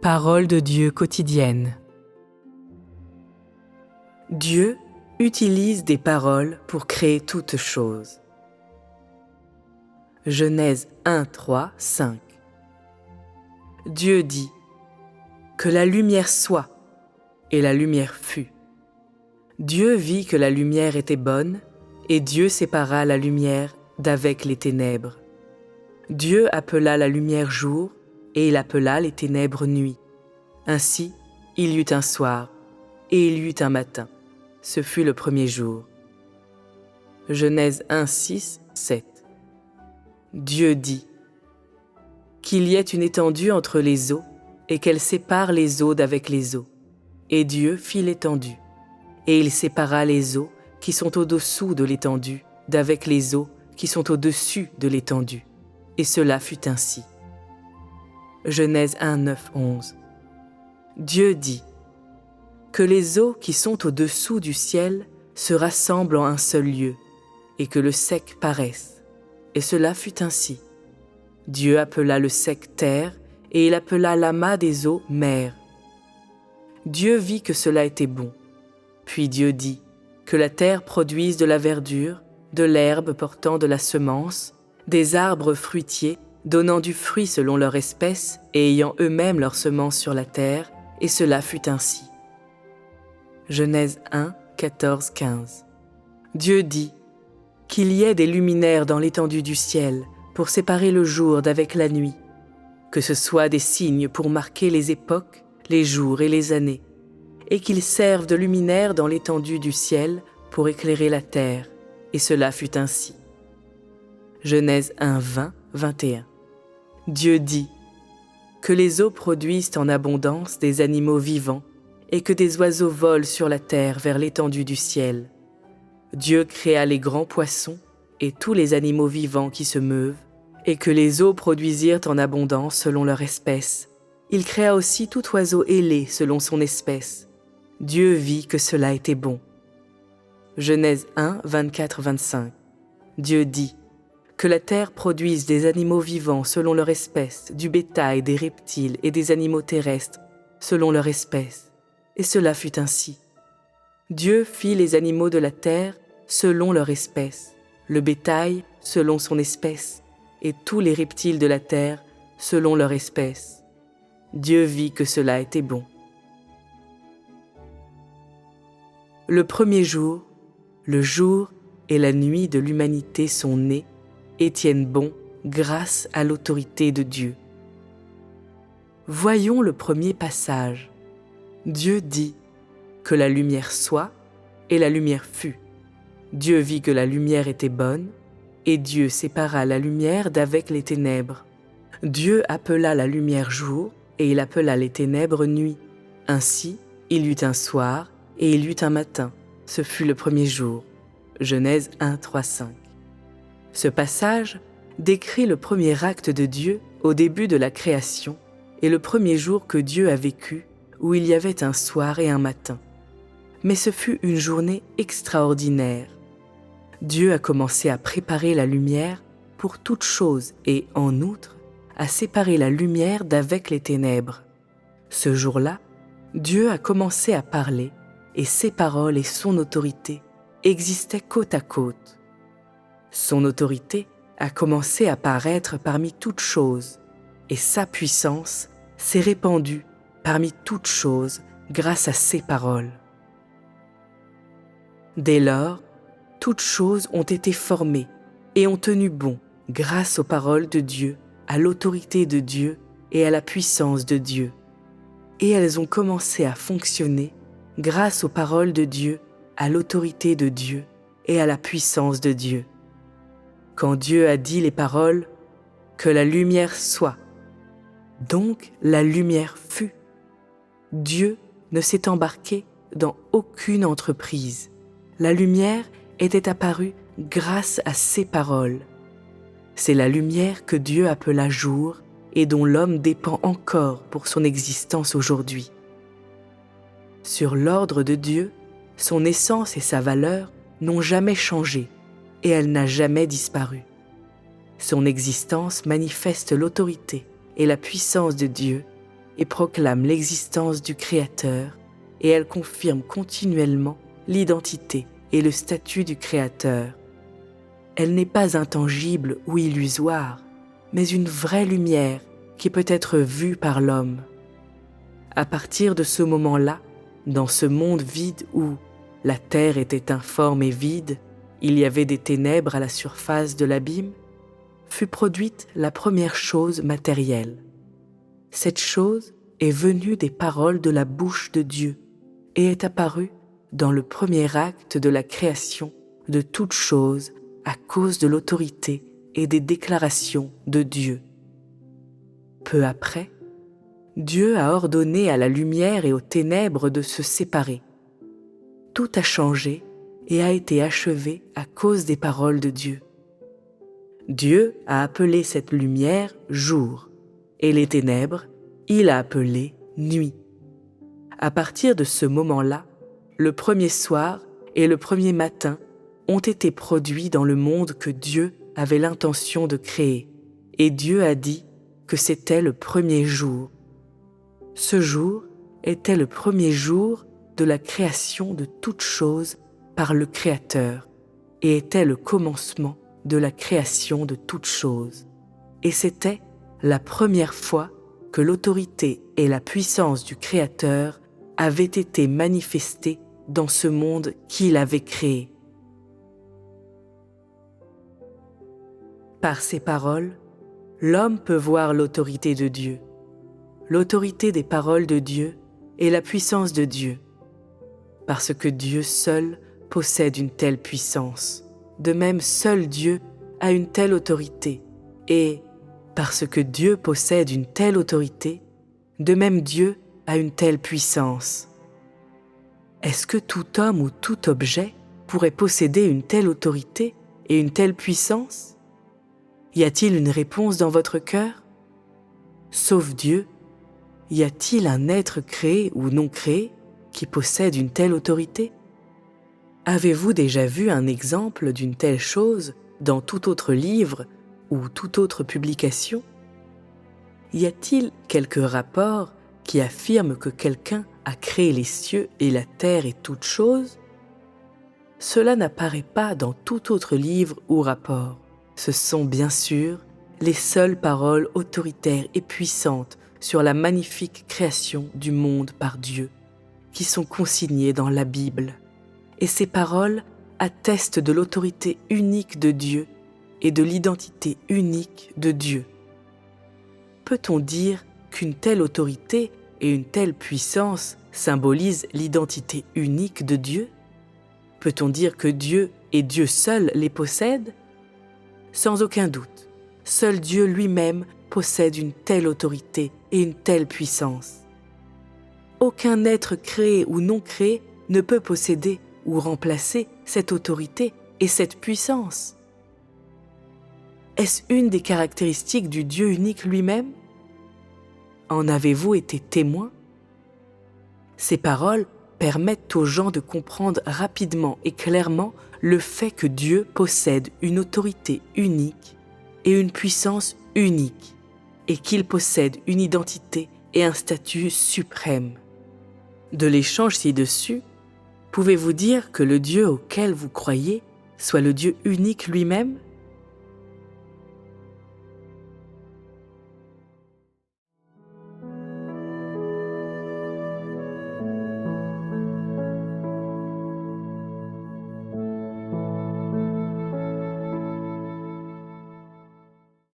Parole de Dieu quotidienne. Dieu utilise des paroles pour créer toutes choses. Genèse 1, 3, 5. Dieu dit « Que la lumière soit » et la lumière fut. Dieu vit que la lumière était bonne et Dieu sépara la lumière d'avec les ténèbres. Dieu appela la lumière jour et il appela les ténèbres nuit. Ainsi, il y eut un soir et il y eut un matin. Ce fut le premier jour. Genèse 1, 6, 7. Dieu dit « Qu'il y ait une étendue entre les eaux et qu'elle sépare les eaux d'avec les eaux. Et Dieu fit l'étendue. Et il sépara les eaux qui sont au-dessous de l'étendue d'avec les eaux qui sont au-dessus de l'étendue. Et cela fut ainsi. » Genèse 1, 9, 11. Dieu dit « Que les eaux qui sont au-dessous du ciel se rassemblent en un seul lieu, et que le sec paraisse. Et cela fut ainsi. Dieu appela le sec terre, et il appela l'amas des eaux mer. Dieu vit que cela était bon. Puis Dieu dit que la terre produise de la verdure, de l'herbe portant de la semence, des arbres fruitiers, donnant du fruit selon leur espèce et ayant eux-mêmes leur semence sur la terre, et cela fut ainsi. Genèse 1, 14, 15. Dieu dit qu'il y ait des luminaires dans l'étendue du ciel pour séparer le jour d'avec la nuit, que ce soit des signes pour marquer les époques, les jours et les années, et qu'ils servent de luminaires dans l'étendue du ciel pour éclairer la terre, et cela fut ainsi. Genèse 1, 20, 21. Dieu dit que les eaux produisent en abondance des animaux vivants et que des oiseaux volent sur la terre vers l'étendue du ciel. Dieu créa les grands poissons et tous les animaux vivants qui se meuvent et que les eaux produisirent en abondance selon leur espèce. Il créa aussi tout oiseau ailé selon son espèce. Dieu vit que cela était bon. Genèse 1, 24, 25. Dieu dit que la terre produise des animaux vivants selon leur espèce, du bétail, des reptiles et des animaux terrestres selon leur espèce. Et cela fut ainsi. Dieu fit les animaux de la terre selon leur espèce, le bétail selon son espèce, et tous les reptiles de la terre selon leur espèce. Dieu vit que cela était bon. Le premier jour, le jour et la nuit de l'humanité sont nés et tiennent bon grâce à l'autorité de Dieu. Voyons le premier passage. Dieu dit que la lumière soit et la lumière fut. Dieu vit que la lumière était bonne et Dieu sépara la lumière d'avec les ténèbres. Dieu appela la lumière jour et il appela les ténèbres nuit. Ainsi, il y eut un soir et il y eut un matin. Ce fut le premier jour. Genèse 1, 3, 5. Ce passage décrit le premier acte de Dieu au début de la création et le premier jour que Dieu a vécu où il y avait un soir et un matin. Mais ce fut une journée extraordinaire. Dieu a commencé à préparer la lumière pour toute chose et, en outre, à séparer la lumière d'avec les ténèbres. Ce jour-là, Dieu a commencé à parler et ses paroles et son autorité existaient côte à côte. Son autorité a commencé à paraître parmi toutes choses et sa puissance s'est répandue parmi toutes choses grâce à ses paroles. Dès lors, toutes choses ont été formées et ont tenu bon grâce aux paroles de Dieu, à l'autorité de Dieu et à la puissance de Dieu. Et elles ont commencé à fonctionner grâce aux paroles de Dieu, à l'autorité de Dieu et à la puissance de Dieu. Quand Dieu a dit les paroles « Que la lumière soit », donc la lumière fut. Dieu ne s'est embarqué dans aucune entreprise. La lumière était apparue grâce à ses paroles. C'est la lumière que Dieu appela jour et dont l'homme dépend encore pour son existence aujourd'hui. Sur l'ordre de Dieu, son essence et sa valeur n'ont jamais changé et elle n'a jamais disparu. Son existence manifeste l'autorité et la puissance de Dieu et proclament l'existence du Créateur, et elles confirment continuellement l'identité et le statut du Créateur. Elle n'est pas intangible ou illusoire, mais une vraie lumière qui peut être vue par l'homme. À partir de ce moment-là, dans ce monde vide où la terre était informe et vide, il y avait des ténèbres à la surface de l'abîme, fut produite la première chose matérielle. Cette chose est venue des paroles de la bouche de Dieu et est apparue dans le premier acte de la création de toutes choses à cause de l'autorité et des déclarations de Dieu. Peu après, Dieu a ordonné à la lumière et aux ténèbres de se séparer. Tout a changé et a été achevé à cause des paroles de Dieu. Dieu a appelé cette lumière jour, et les ténèbres, il a appelé nuit. À partir de ce moment-là, le premier soir et le premier matin ont été produits dans le monde que Dieu avait l'intention de créer, et Dieu a dit que c'était le premier jour. Ce jour était le premier jour de la création de toutes choses par le Créateur, et était le commencement de la création de toutes choses. Et c'était la première fois que l'autorité et la puissance du Créateur avaient été manifestées dans ce monde qu'il avait créé. Par ces paroles, l'homme peut voir l'autorité de Dieu, l'autorité des paroles de Dieu et la puissance de Dieu, parce que Dieu seul possède une telle puissance. De même, seul Dieu a une telle autorité, et parce que Dieu possède une telle autorité, de même Dieu a une telle puissance. Est-ce que tout homme ou tout objet pourrait posséder une telle autorité et une telle puissance? Y a-t-il une réponse dans votre cœur? Sauf Dieu, y a-t-il un être créé ou non créé qui possède une telle autorité? Avez-vous déjà vu un exemple d'une telle chose dans tout autre livre ou toute autre publication? Y a-t-il quelque rapport qui affirme que quelqu'un a créé les cieux et la terre et toutes choses? Cela n'apparaît pas dans tout autre livre ou rapport. Ce sont bien sûr les seules paroles autoritaires et puissantes sur la magnifique création du monde par Dieu, qui sont consignées dans la Bible. Et ces paroles attestent de l'autorité unique de Dieu et de l'identité unique de Dieu. Peut-on dire qu'une telle autorité et une telle puissance symbolisent l'identité unique de Dieu? Peut-on dire que Dieu et Dieu seul les possède? Sans aucun doute, seul Dieu lui-même possède une telle autorité et une telle puissance. Aucun être créé ou non créé ne peut posséder ou remplacer cette autorité et cette puissance. Est-ce une des caractéristiques du Dieu unique lui-même? En avez-vous été témoin? Ces paroles permettent aux gens de comprendre rapidement et clairement le fait que Dieu possède une autorité unique et une puissance unique, et qu'il possède une identité et un statut suprême. De l'échange ci-dessus, pouvez-vous dire que le Dieu auquel vous croyez soit le Dieu unique lui-même?